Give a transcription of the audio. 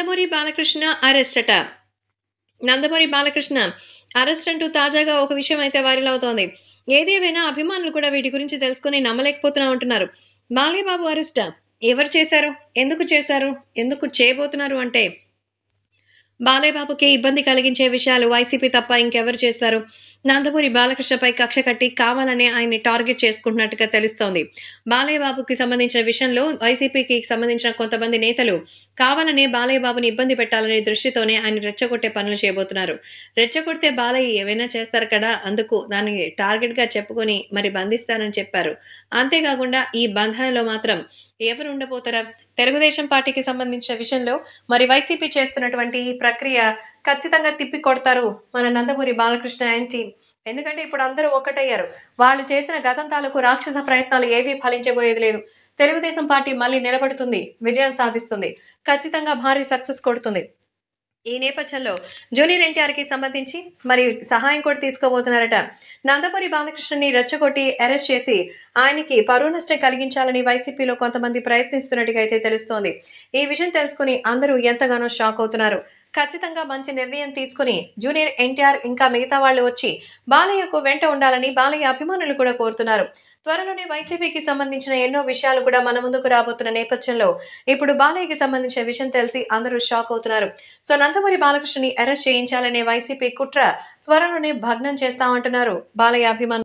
Nandamuri Balakrishna arrest అట. Nandamuri Balakrishna arrest అంటూ తాజాగా ఒక విషయం అయితే వైరల్ అవుతోంది. ఏదేమైనా అభిమానులు కూడా వీటి గురించి తెలుసుకొని నమ్మలేకపోతున్నా ఉంటున్నారు. బాలయ్య బాబు అరెస్టా? ఎవరు చేశారు? ఎందుకు చేశారు? ఎందుకు చేయబోతున్నారు అంటే బాలయ్య బాబుకి ఇబ్బంది కలిగించే విషయాలు వైసీపీ తప్ప ఇంకెవరు చేస్తారు? నందమూరి బాలకృష్ణపై కక్ష కట్టి కావాలనే ఆయన్ని టార్గెట్ చేసుకుంటున్నట్టుగా తెలుస్తోంది. బాలయ్య బాబుకి సంబంధించిన విషయంలో వైసీపీకి సంబంధించిన కొంతమంది నేతలు కావాలనే బాలయ్య బాబుని ఇబ్బంది పెట్టాలనే దృష్టితోనే ఆయన రెచ్చగొట్టే పనులు చేయబోతున్నారు. రెచ్చగొడితే బాలయ్య ఏవైనా చేస్తారు కదా! అందుకు దాన్ని టార్గెట్‌గా చెప్పుకొని మరి బంధిస్తానని చెప్పారు. అంతేకాకుండా ఈ బంధనలో మాత్రం ఎవరు ఉండబోతారా? తెలుగుదేశం పార్టీకి సంబంధించిన విషయంలో మరి వైసీపీ చేస్తున్నటువంటి ఈ ప్రక్రియ ఖచ్చితంగా తిప్పికొడతారు మన నందమూరి బాలకృష్ణ అండ్ టీమ్. ఎందుకంటే ఇప్పుడు అందరూ ఒక్కటయ్యారు. వాళ్ళు చేసిన గతం తాలూకు రాక్షస ప్రయత్నాలు ఏవీ ఫలించబోయేది లేదు. తెలుగుదేశం పార్టీ మళ్ళీ నిలబడుతుంది, విజయం సాధిస్తుంది. ఖచ్చితంగా భారీ సక్సెస్ కొడుతుంది. ఈ నేపథ్యంలో జూనియర్ ఎన్టీఆర్‌కి సంబంధించి మరి సహాయం కూడా తీసుకోబోతున్నారట. నందమూరి బాలకృష్ణని రెచ్చగొట్టి అరెస్ట్ చేసి ఆయనకి పరువు నష్టం కలిగించాలని వైసీపీలో కొంతమంది ప్రయత్నిస్తున్నట్టుగా అయితే తెలుస్తోంది. ఈ విషయం తెలుసుకుని అందరూ ఎంతగానో షాక్ అవుతున్నారు. ఖచ్చితంగా మంచి నిర్ణయం తీసుకుని జూనియర్ ఎన్టీఆర్ ఇంకా మిగతా వాళ్ళు వచ్చి బాలయ్యకు వెంట ఉండాలని బాలయ్య అభిమానులు కూడా కోరుతున్నారు. త్వరలోనే వైసీపీకి సంబంధించిన ఎన్నో విషయాలు కూడా మన ముందుకు రాబోతున్న నేపథ్యంలో ఇప్పుడు బాలయ్యకి సంబంధించిన విషయం తెలిసి అందరూ షాక్ అవుతున్నారు. సో నందమూరి బాలకృష్ణని అరెస్ట్ చేయించాలనే వైసీపీ కుట్ర త్వరలోనే భగ్నం చేస్తామంటున్నారు బాలయ్య అభిమానులు.